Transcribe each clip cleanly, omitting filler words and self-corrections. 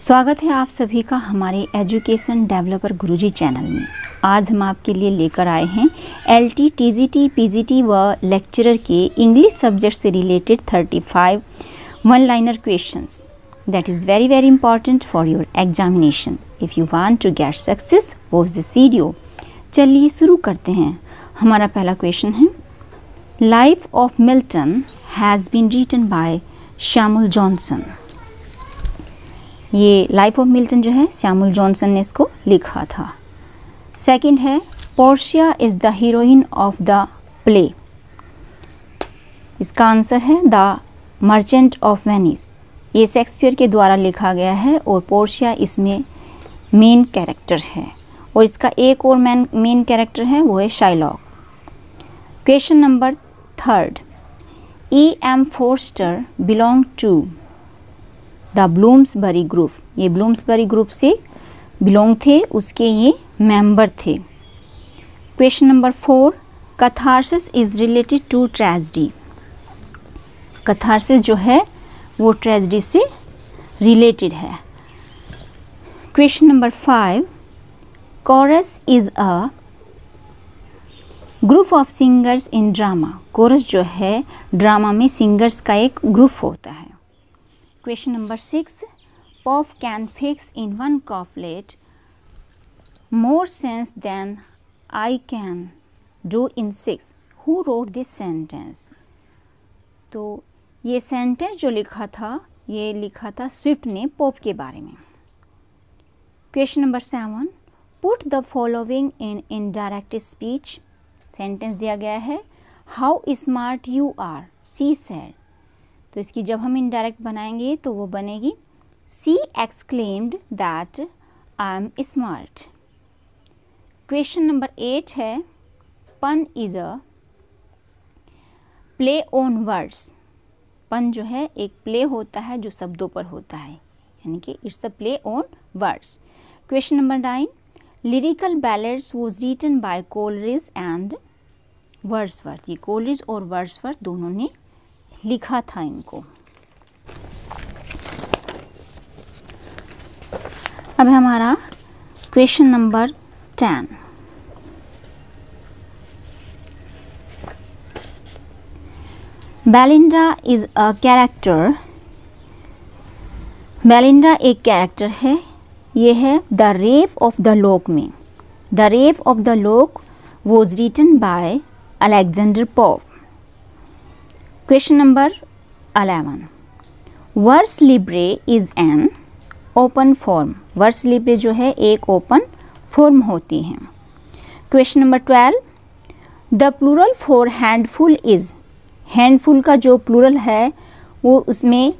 स्वागत है आप सभी का हमारे एजुकेशन डेवलपर गुरुजी चैनल में। आज हम आपके लिए लेकर आए हैं एलटी, टीजीटी, पीजीटी व लेक्चरर के इंग्लिश सब्जेक्ट से related 35 one liner questions that is very important for your examination. If you want to get success watch this video. चलिए शुरू करते हैं। हमारा पहला क्वेश्चन है, life of Milton has been written by Samuel Johnson. ये life of Milton जो है सैमुअल जॉनसन ने इसको लिखा था। सेकंड है, Portia is the heroine of the play. इसका आंसर है द मर्चेंट ऑफ वेनिस। ये शेक्सपियर के द्वारा लिखा गया है और पोर्शिया इसमें मेन कैरेक्टर है और इसका एक और मेन कैरेक्टर है, वो है Shylock. Question number third, E.M. Forster belong to the Bloomsbury group. ये ब्लूम्सबरी ग्रुप से बिलोंग थे, उसके ये मेंबर थे। Question number 4, catharsis is related to tragedy. Catharsis जो है वो ट्रेजेडी से रिलेटेड है। Question number 5, chorus is a group of singers in drama. Chorus जो है ड्रामा में सिंगर्स का एक ग्रुप होता है। Question number 6, Puff can fix in one couplet more sense than I can do in 6. Who wrote this sentence? तो ये sentence जो लिखा था, ये लिखा था स्विफ्ट ने पॉप के बारे में। Question number 7, Put the following in indirect speech. Sentence दिया गया है, How smart you are, she said. तो इसकी जब हम इनडायरेक्ट बनाएंगे तो वो बनेगी, she exclaimed that I am smart. Question number 8 है, pun is a play on words. Pun जो है एक प्ले होता है जो शब्दों पर होता है, यानी कि it's a play on words. Question number 9, lyrical ballads was written by Coleridge and Wordsworth. ये कोलरिज और वर्ड्सवर्थ दोनों ने लिखा था इनको। अब हमारा question number 10, Belinda is a character. Belinda एक कैरेक्टर है, ये है the rape of the lock में। The rape of the lock was written by Alexander Pope. Question number 11, vers libre is an open form. Verse Libre जो है एक open form होती है। Question number 12, the plural for handful is. Handful का जो plural है वो उसमें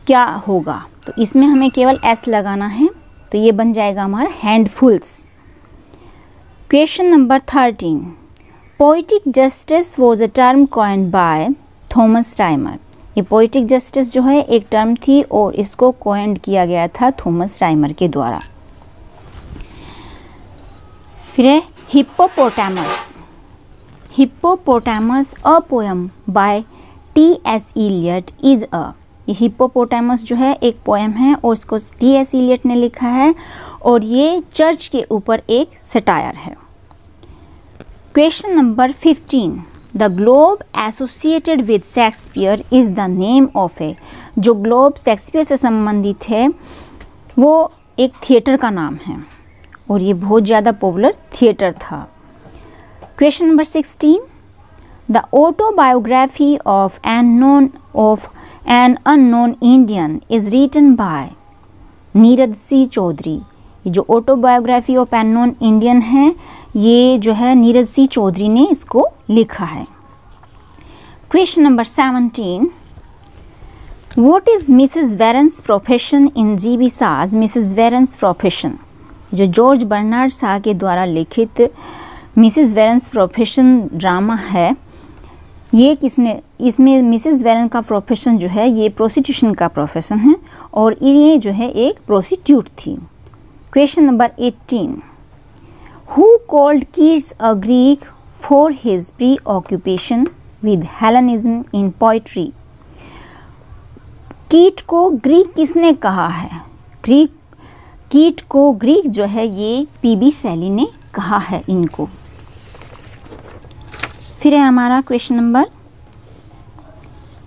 क्या होगा? तो इसमें हमें केवल एस लगाना है, तो ये बन जाएगा हमारा handfuls. Question number 13, poetic justice was a term coined by Thomas Rymer. ये पोइटिक जस्टिस जो है एक टर्म थी और इसको कॉइन्ड किया गया था थॉमस टाइमर के द्वारा। फिर है hippopotamus. Hippopotamus a poem by T.S. Eliot is a. ये हिप्पोपोटामस जो है एक पोएम है और इसको T.S. इलियट ने लिखा है और ये चर्च के ऊपर एक सटायर है। Question number 15, the Globe associated with Shakespeare is the name of a. जो ग्लोब शेक्सपियर से संबंधित है वो एक थिएटर का नाम है और ये बहुत ज़्यादा पॉपुलर थिएटर था। Question number 16, the autobiography of an unknown Indian is written by Nirad C Chaudhuri. ये जो ऑटोबायोग्राफी ऑफ अननोन इंडियन है, ये जो है नीरज सी चौधरी ने इसको लिखा है। Question number 17, what is Mrs variance profession in G.B. साज। मिसेस वेरेंस प्रोफेशन जो जॉर्ज बर्नार्ड शॉ के द्वारा लिखित मिसेस वेरेंस प्रोफेशन ड्रामा है, ये किसने, इसमें मिसेस वेरेंस का प्रोफेशन जो है ये प्रोस्टिट्यूशन का प्रोफेशन है और ये जो है एक प्रोस्टिट्यूट थी। Question number 18, Who called Keats a Greek for his preoccupation with Hellenism in poetry? कीट को ग्रीक किसने कहा है? ग्रीक कीट को ग्रीक जो है ये पीबी शैली ने कहा है इनको। फिर है हमारा question number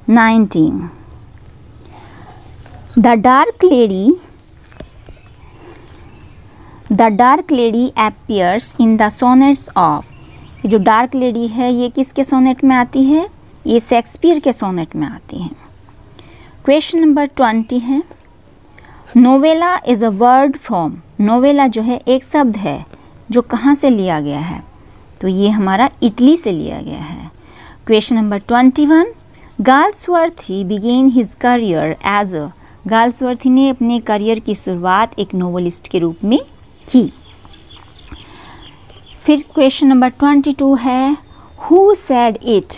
19। The dark lady appears in the sonnets of, ये जो डार्क लेडी है ये किसके सोनेट में आती है? ये शेक्सपियर के सोनेट में आती है। क्वेश्चन नंबर 20 है, novella is a word from, novella जो है एक शब्द है जो कहाँ से लिया गया है? तो ये हमारा इटली से लिया गया है। Question number 21, Galsworthy began his career as a, Galsworthy ने अपने करियर की शुरुआत एक नोवेलिस्ट के रूप में की। फिर क्वेश्चन नंबर 22 है, हु सेड इट,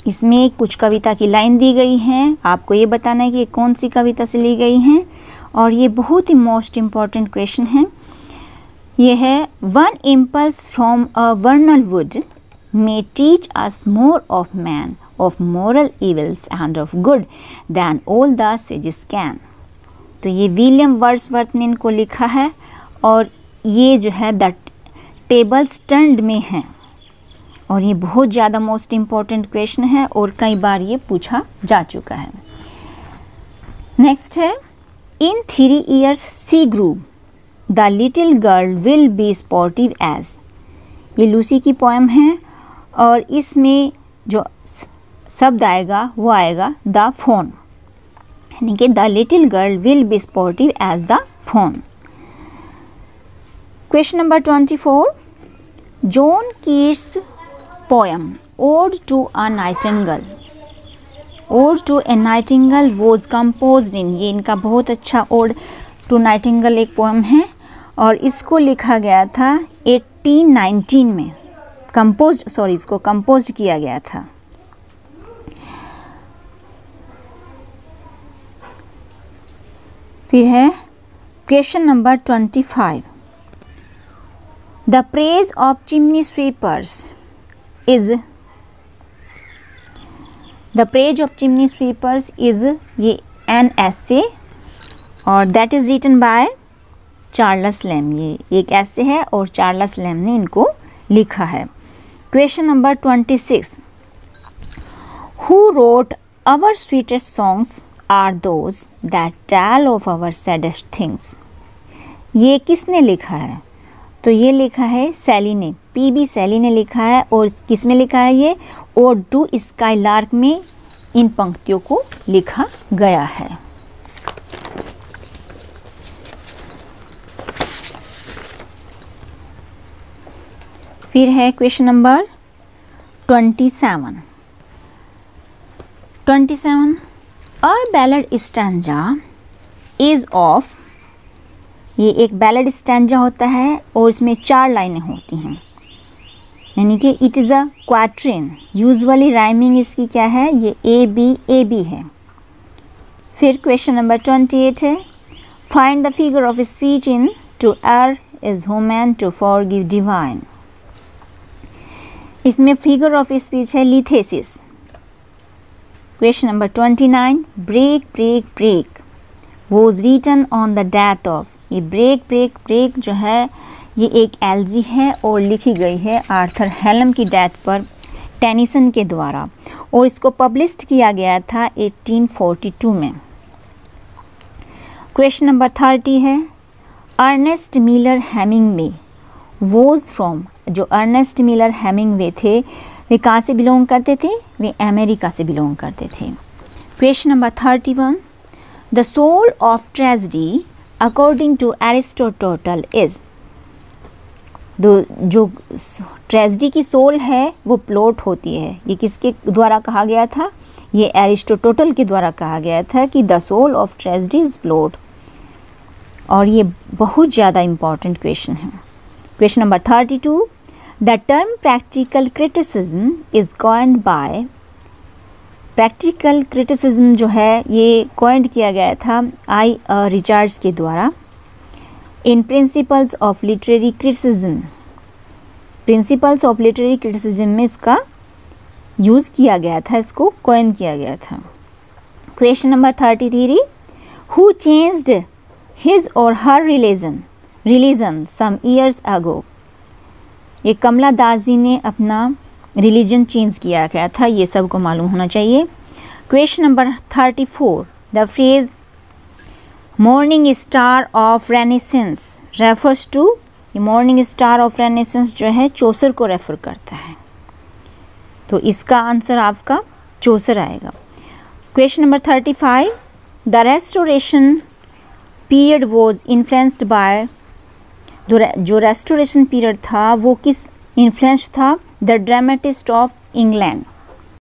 इसमें कुछ कविता की लाइन दी गई है, आपको ये बताना है कि ये कौन सी कविता से ली गई हैं और ये बहुत ही मोस्ट इम्पॉर्टेंट क्वेश्चन है। ये है, one impulse from a वर्नल would may teach us more of man, of moral evils and of good than all the sages can। तो ये विलियम वर्ड्सवर्थ ने इनको लिखा है और ये जो है द टेबल स्टैंड में है और ये बहुत ज़्यादा मोस्ट इम्पॉर्टेंट क्वेश्चन है और कई बार ये पूछा जा चुका है। नेक्स्ट है, in 3 years she grew, the little girl will be sportive as, ये लूसी की पोएम है और इसमें जो शब्द आएगा वो आएगा द फोन, यानी कि the little girl will be sportive as the fawn. Question number 24, John Keats poem ode to a nightingale, ode to a nightingale was composed in, ये इनका बहुत अच्छा ओड टू नाइटिंगेल एक पोएम है और इसको लिखा गया था 1819 में, इसको कंपोज किया गया था। फिर है question number 25, the praise of chimney sweepers is, the praise of chimney sweepers is ये एन एसे और that is written by Charles Lamb, ये एक ऐसे है और चार्ल्स लैम ने इनको लिखा है। Question number 26, who wrote our sweetest songs are those that tell of our saddest things, ये किसने लिखा है? तो ये लिखा है सैली ने, पीबी सैली ने लिखा है और किस में लिखा है? ये ओड टू स्काईलार्क में इन पंक्तियों को लिखा गया है। फिर है question number 27, a ballad stanza is of, ये एक बैलेड स्टैंजा होता है और इसमें 4 लाइनें होती हैं, यानी कि it is a quatrain, usually rhyming इसकी क्या है? ये ए बी है। फिर क्वेश्चन नंबर 28 है, find the figure of speech in to err is human to forgive divine, इसमें फिगर ऑफ स्पीच है लिथेसिस। Question number 29, break break break was written on the death of, ये break break break जो है ये एक algae है और लिखी गई है आर्थर हेलम की डेथ पर टेनिसन के द्वारा और इसको पब्लिश्ड किया गया था 1842 में। क्वेश्चन नंबर 30 है, Ernest Miller Hemingway was from, जो अर्नेस्ट मिलर हेमिंगवे थे वे कहाँ से बिलोंग करते थे? वे अमेरिका से बिलोंग करते थे। Question number 31, the soul of tragedy according to Aristotle is, जो ट्रेजेडी की सोल है वो प्लॉट होती है, ये किसके द्वारा कहा गया था? ये एरिस्टोटल के द्वारा कहा गया था कि the soul of tragedy is plot और ये बहुत ज़्यादा इम्पॉर्टेंट क्वेश्चन है। Question number 32, the term practical criticism is coined by, practical criticism जो है ये कॉइन्ड किया गया था आई रिचर्ड्स के द्वारा in principles of literary criticism, principles of literary criticism में इसका यूज़ किया गया था, इसको कॉइन किया गया था। Question number 33, who changed his और हर religion, religion some years ago. ये कमला दास जी ने अपना रिलीजन चेंज किया गया था, ये सबको मालूम होना चाहिए। Question number 34, the phrase morning star of renaissance refers to, morning star of renaissance जो है चौसर को रेफर करता है, तो इसका आंसर आपका चौसर आएगा। Question number 35, the restoration period was influenced by, जो रेस्टोरेशन पीरियड था वो किस इन्फ्लुएंस था, द ड्रामेटिस्ट ऑफ इंग्लैंड,